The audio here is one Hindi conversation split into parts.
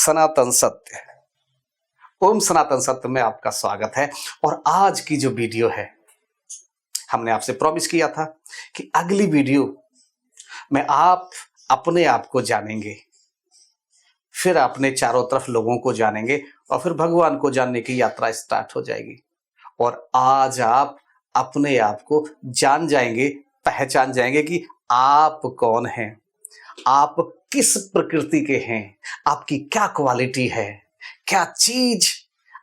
सनातन सत्य। ओम सनातन सत्य में आपका स्वागत है। और आज की जो वीडियो है, हमने आपसे प्रॉमिस किया था कि अगली वीडियो में आप अपने आप को जानेंगे, फिर अपने चारों तरफ लोगों को जानेंगे और फिर भगवान को जानने की यात्रा स्टार्ट हो जाएगी। और आज आप अपने आप को जान जाएंगे, पहचान जाएंगे कि आप कौन हैं, आप किस प्रकृति के हैं, आपकी क्या क्वालिटी है, क्या चीज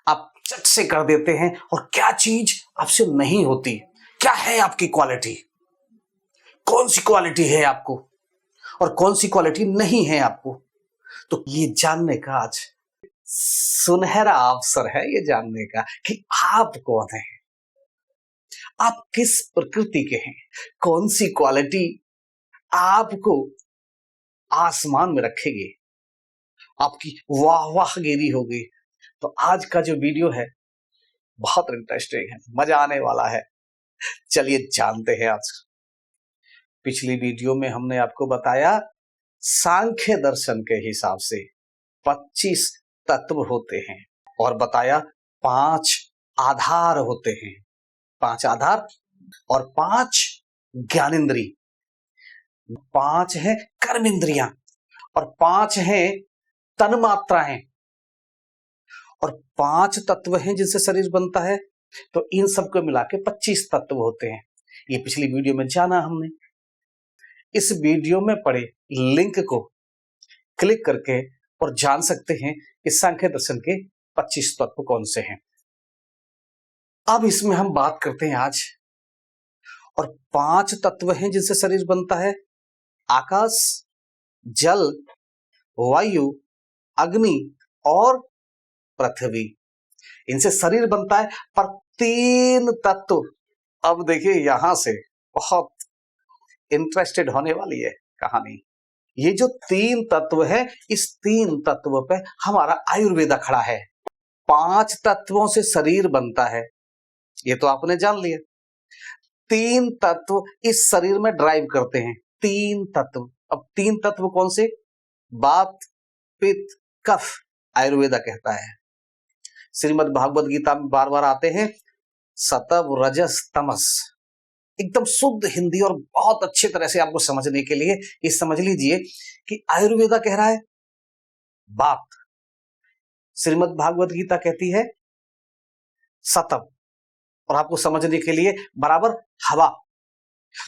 आप चट से कर देते हैं और क्या चीज आपसे नहीं होती, क्या है आपकी क्वालिटी, कौन सी क्वालिटी है आपको और कौन सी क्वालिटी नहीं है आपको। तो ये जानने का आज सुनहरा अवसर है, ये जानने का कि आप कौन हैं, आप किस प्रकृति के हैं, कौन सी क्वालिटी आपको आसमान में रखेगी, आपकी वाह वाहगिरी होगी। तो आज का जो वीडियो है बहुत इंटरेस्टिंग है, मजा आने वाला है। चलिए जानते हैं आज। पिछली वीडियो में हमने आपको बताया सांख्य दर्शन के हिसाब से 25 तत्व होते हैं और बताया 5 आधार होते हैं, 5 आधार और 5 ज्ञानेंद्री, 5 है कर्म इंद्रियां और 5 है तन्मात्राएं और 5 तत्व हैं जिनसे शरीर बनता है। तो इन सबको मिला के 25 तत्व होते हैं। ये पिछली वीडियो में जाना हमने। इस वीडियो में पड़े लिंक को क्लिक करके और जान सकते हैं कि सांख्य दर्शन के 25 तत्व कौन से हैं। अब इसमें हम बात करते हैं आज। और 5 तत्व हैं जिनसे शरीर बनता है: आकाश, जल, वायु, अग्नि और पृथ्वी। इनसे शरीर बनता है। पर 3 तत्व, अब देखिए यहां से बहुत इंटरेस्टेड होने वाली है कहानी। ये जो 3 तत्व है, इस 3 तत्व पे हमारा आयुर्वेदा खड़ा है। 5 तत्वों से शरीर बनता है, ये तो आपने जान लिया। 3 तत्व इस शरीर में ड्राइव करते हैं। 3 तत्व। अब 3 तत्व कौन से? वात, पित्त, कफ, आयुर्वेदा कहता है। श्रीमद् भागवत गीता में बार बार आते हैं सत्व, रजस, तमस। एकदम शुद्ध हिंदी और बहुत अच्छे तरह से आपको समझने के लिए ये समझ लीजिए कि आयुर्वेदा कह रहा है वात, श्रीमद् भागवत गीता कहती है सत्व, और आपको समझने के लिए बराबर हवा।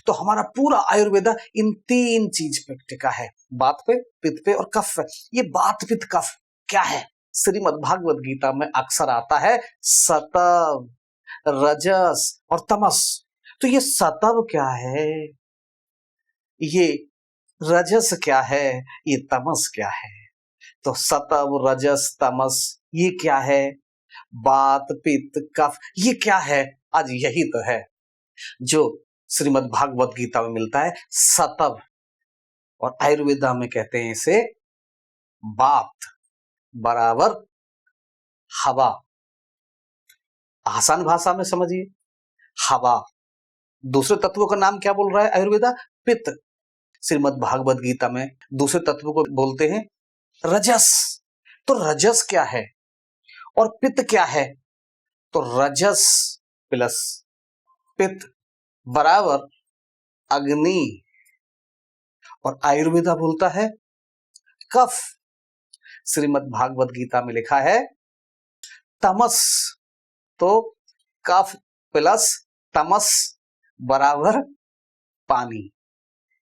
तो हमारा पूरा आयुर्वेदा इन 3 चीज पे टिका है, वात पे, पित्त पे और कफ पे। ये वात, पित्त, कफ क्या है? श्रीमद् भागवत गीता में अक्सर आता है सत्व, रजस और तमस। तो ये सत्व क्या है, ये रजस क्या है, ये तमस क्या है? तो सत्व, रजस, तमस ये क्या है? वात, पित्त, कफ ये क्या है? आज यही तो है जो श्रीमद् भागवत गीता में मिलता है, सत्व। और आयुर्वेदा में कहते हैं इसे वात बराबर हवा। आसान भाषा में समझिए, हवा। दूसरे तत्वों का नाम क्या बोल रहा है आयुर्वेदा? पित्त। श्रीमद् भागवत गीता में दूसरे तत्व को बोलते हैं रजस। तो रजस क्या है और पित्त क्या है? तो रजस प्लस पित्त बराबर अग्नि। और आयुर्वेदा बोलता है कफ। श्रीमद् भागवत गीता में लिखा है तमस। तो कफ प्लस तमस बराबर पानी।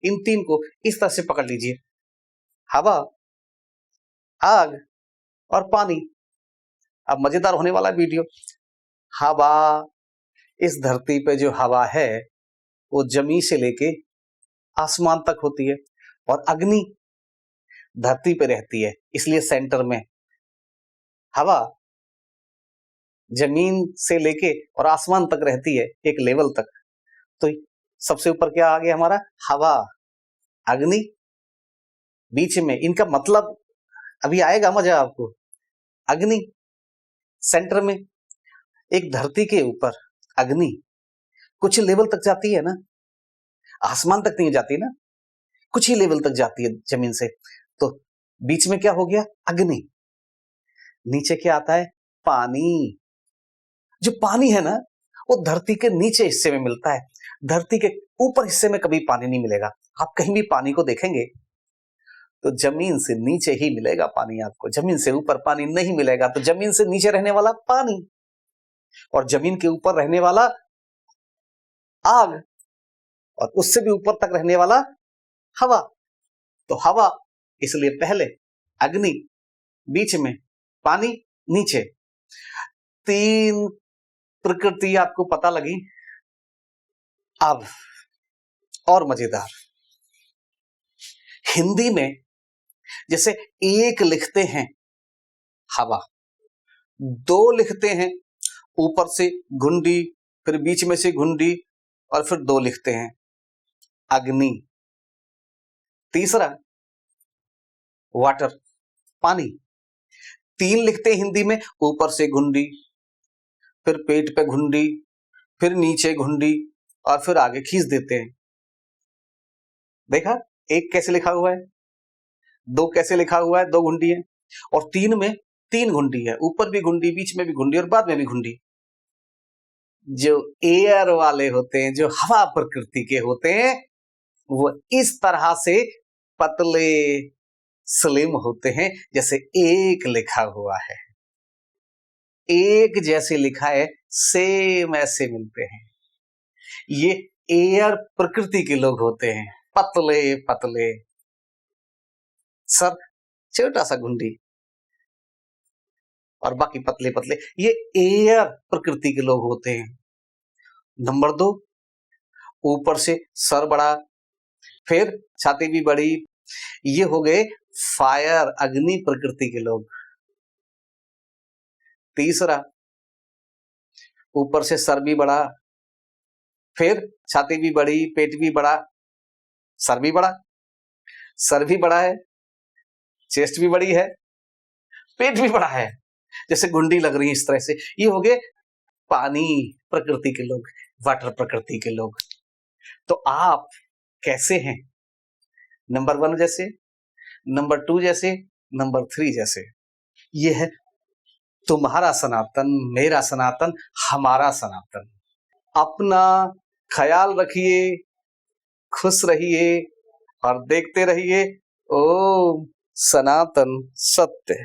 इन 3 को इस तरह से पकड़ लीजिए, हवा, आग और पानी। अब मजेदार होने वाला वीडियो। हवा, इस धरती पे जो हवा है वो जमीन से लेके आसमान तक होती है। और अग्नि धरती पे रहती है, इसलिए सेंटर में। हवा जमीन से लेके और आसमान तक रहती है, एक लेवल तक। तो सबसे ऊपर क्या आ गया हमारा? हवा, अग्नि, बीच में इनका मतलब अभी आएगा मजा आपको। अग्नि सेंटर में, एक धरती के ऊपर अग्नि कुछ लेवल तक जाती है ना, आसमान तक नहीं जाती ना, कुछ ही लेवल तक जाती है जमीन से। तो बीच में क्या हो गया? अग्नि। नीचे क्या आता है? पानी। जो पानी है ना, वो धरती के नीचे हिस्से में मिलता है, धरती के ऊपर हिस्से में कभी पानी नहीं मिलेगा। आप कहीं भी पानी को देखेंगे तो जमीन से नीचे ही मिलेगा पानी आपको, जमीन से ऊपर पानी नहीं मिलेगा। तो जमीन से नीचे रहने वाला पानी और जमीन के ऊपर रहने वाला आग और उससे भी ऊपर तक रहने वाला हवा। तो हवा इसलिए पहले, अग्नि बीच में, पानी नीचे। 3 प्रकृति आपको पता लगी। अब और मजेदार, हिंदी में जैसे एक लिखते हैं हवा, 2 लिखते हैं ऊपर से घुंडी, फिर बीच में से घुंडी और फिर 2 लिखते हैं अग्नि। तीसरा वाटर, पानी, 3 लिखते हैं हिंदी में, ऊपर से घुंडी, फिर पेट पे घुंडी, फिर नीचे घुंडी और फिर आगे खींच देते हैं। देखा एक कैसे लिखा हुआ है, 2 कैसे लिखा हुआ है, 2 घुंडी है, और 3 में 3 घुंडी है, ऊपर भी घुंडी, बीच में भी घुंडी और बाद में भी घुंडी। जो एयर वाले होते हैं, जो हवा प्रकृति के होते हैं, वो इस तरह से पतले स्लिम होते हैं, जैसे एक लिखा हुआ है, एक जैसे लिखा है, सेम ऐसे मिलते हैं। ये एयर प्रकृति के लोग होते हैं, पतले पतले, सर छोटा सा घुंडी और बाकी पतले पतले, ये एयर प्रकृति के लोग होते हैं। नंबर 2, ऊपर से सर बड़ा, फिर छाती भी बड़ी, ये हो गए फायर, अग्नि प्रकृति के लोग। तीसरा, ऊपर से सर भी बड़ा, फिर छाती भी बड़ी, पेट भी बड़ा, सर भी बड़ा, सर भी बड़ा है, चेस्ट भी बड़ी है, पेट भी बड़ा है, जैसे घुंडी लग रही है इस तरह से। ये हो गए पानी प्रकृति के लोग, वाटर प्रकृति के लोग। तो आप कैसे हैं? नंबर 1 जैसे, नंबर 2 जैसे, नंबर 3 जैसे। ये है तुम्हारा सनातन, मेरा सनातन, हमारा सनातन। अपना ख्याल रखिए, खुश रहिए और देखते रहिए ओम सनातन सत्य।